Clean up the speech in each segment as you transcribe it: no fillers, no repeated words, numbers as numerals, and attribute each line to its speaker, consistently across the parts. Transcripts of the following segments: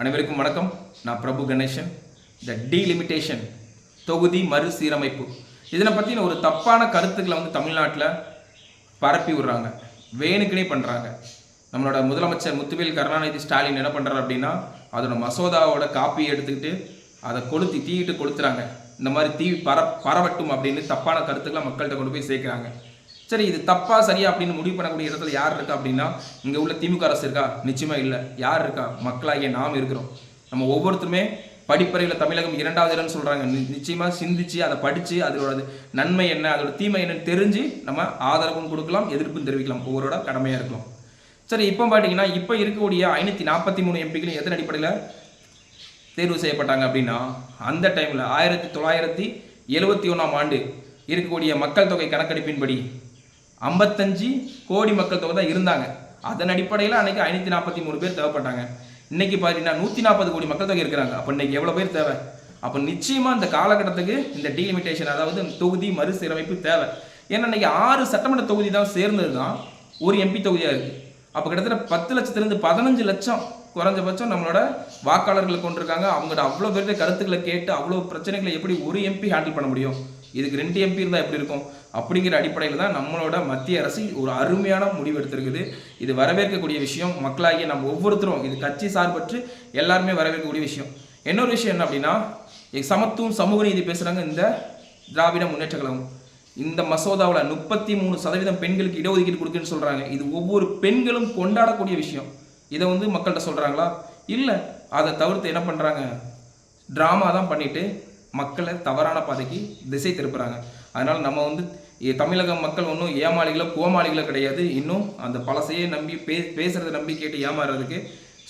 Speaker 1: அனைவருக்கும் வணக்கம். நான் பிரபு கணேசன். த டீலிமிட்டேஷன் தொகுதி மறுசீரமைப்பு இதனை பற்றின ஒரு தப்பான கருத்துக்களை தமிழ்நாட்டில் பரப்பி விடுறாங்க, வேணுக்குனே பண்ணுறாங்க. நம்மளோட முதலமைச்சர் முத்துவேல் கருணாநிதி ஸ்டாலின் என்ன பண்ணுறாரு அப்படின்னா, அதோட மசோதாவோட காப்பியை எடுத்துக்கிட்டு அதை தீயிட்டு கொளுத்துறாங்க. இந்த மாதிரி தீ பரவட்டும் அப்படின்னு தப்பான கருத்துக்களை மக்கள்கிட்ட கொண்டு போய் சேர்க்குறாங்க. சரி, இது தப்பா சரியா அப்படின்னு முடிவு பண்ணக்கூடிய இடத்துல யார் இருக்கா அப்படின்னா, இங்கே உள்ள திமுக அரசு இருக்கா? நிச்சயமா இல்லை. யார் இருக்கா? மக்களாகிய நாம் இருக்கிறோம். நம்ம ஒவ்வொருத்தருமே படிப்பறையில் தமிழகம் 2வது இடம்னு சொல்கிறாங்க. நிச்சயமாக சிந்திச்சு அதை படித்து அதோட நன்மை என்ன, அதோட தீமை என்னன்னு தெரிஞ்சு நம்ம ஆதரவும் கொடுக்கலாம், எதிர்ப்பும் தெரிவிக்கலாம். ஒவ்வொருட கடமையாக இருக்கலாம். சரி, இப்போ பார்த்தீங்கன்னா இப்போ இருக்கக்கூடிய 543 எம்பிக்களும் எதன் அடிப்படையில் தேர்வு செய்யப்பட்டாங்க அப்படின்னா, அந்த டைமில் 1971ஆம் ஆண்டு இருக்கக்கூடிய மக்கள் தொகை கணக்கெடுப்பின்படி 55 கோடி மக்கள் தொகை தான் இருந்தாங்க. அதன் அடிப்படையில் அன்னைக்கு 543 பேர் தேவைப்பட்டாங்க. இன்னைக்கு பார்த்தீங்கன்னா 140 கோடி மக்கள் தொகை இருக்கிறாங்க. அப்போ இன்னைக்கு எவ்வளோ பேர் தேவை? அப்போ நிச்சயமாக இந்த காலகட்டத்துக்கு இந்த டீலிமிட்டேஷன், அதாவது தொகுதி மறுசீரமைப்பு தேவை. ஏன்னா இன்னைக்கு 6 சட்டமன்ற தொகுதி தான் சேர்ந்தது தான் ஒரு எம்பி தொகுதியாக இருக்குது. அப்போ கிட்டத்தட்ட 10 லட்சத்திலிருந்து 15 லட்சம் குறைஞ்சபட்சம் நம்மளோட வாக்காளர்களை கொண்டிருக்காங்க. அவங்களோட அவ்வளோ பேருடைய கருத்துக்களை கேட்டு அவ்வளோ பிரச்சனைகளை எப்படி ஒரு எம்பி ஹேண்டில் பண்ண முடியும்? இதுக்கு 2 எம்பி இருந்தால் எப்படி இருக்கும்? அப்படிங்கிற அடிப்படையில் தான் நம்மளோட மத்திய அரசு ஒரு அருமையான முடிவு எடுத்திருக்குது. இது வரவேற்கக்கூடிய விஷயம். மக்களாகிய நம்ம ஒவ்வொருத்தரும், இது கட்சி சார்பற்று எல்லாருமே வரவேற்கக்கூடிய விஷயம். இன்னொரு விஷயம் என்ன அப்படின்னா, சமத்துவம் சமூக நீதி பேசுகிறாங்க இந்த திராவிட முன்னேற்ற கழகம். இந்த மசோதாவில் 33% பெண்களுக்கு இடஒதுக்கீடு கொடுக்குன்னு சொல்கிறாங்க. இது ஒவ்வொரு பெண்களும் கொண்டாடக்கூடிய விஷயம். இதை மக்கள்கிட்ட சொல்கிறாங்களா? இல்லை. அதை தவிர்த்து என்ன பண்ணுறாங்க? ட்ராமா தான் பண்ணிட்டு மக்களை தவறான பாதைக்கு திசை திருப்புறாங்க. அதனால் நம்ம தமிழக மக்கள் ஒன்றும் ஏமாளிகளோ கோமாளிகளோ கிடையாது. இன்னும் அந்த பழசையே நம்பி பேசுகிறத நம்பி கேட்டு ஏமாறுறதுக்கு.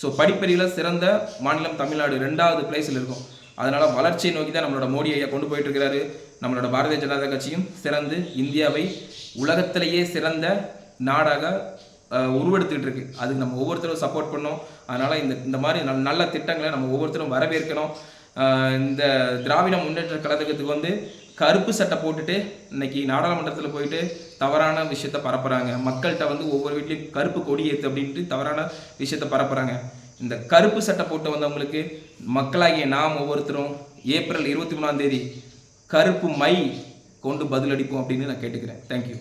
Speaker 1: ஸோ படிப்பறியில் சிறந்த மாநிலம் தமிழ்நாடு 2வது பிளேஸில் இருக்கும். அதனால் வளர்ச்சியை நோக்கி தான் நம்மளோட மோடி ஐயா கொண்டு போயிட்டு இருக்கிறாரு. நம்மளோட பாரதிய ஜனதா கட்சியும் சிறந்து இந்தியாவை உலகத்திலேயே சிறந்த நாடாக உருவெடுத்துக்கிட்டு இருக்கு. அதுக்கு நம்ம ஒவ்வொருத்தரும் சப்போர்ட் பண்ணோம். அதனால் இந்த மாதிரி நல்ல திட்டங்களை நம்ம ஒவ்வொருத்தரும் வரவேற்கணும். இந்த திராவிட முன்னேற்ற கழகத்துக்கு கருப்பு சட்டை போட்டுட்டு இன்னைக்கு நாடாளுமன்றத்தில் போயிட்டு தவறான விஷயத்த பரப்புறாங்க. மக்கள்கிட்ட ஒவ்வொரு வீட்லையும் கருப்பு கொடி ஏற்று அப்படின்ட்டு தவறான விஷயத்த பரப்புறாங்க. இந்த கருப்பு சட்டை போட்டு வந்தவங்களுக்கு மக்களாகிய நாம் ஒவ்வொருத்தரும் ஏப்ரல் 23ஆம் தேதி கருப்பு மை கொண்டு பதிலளிப்போம் அப்படின்னு நான் கேட்டுக்கிறேன். தேங்க்யூ.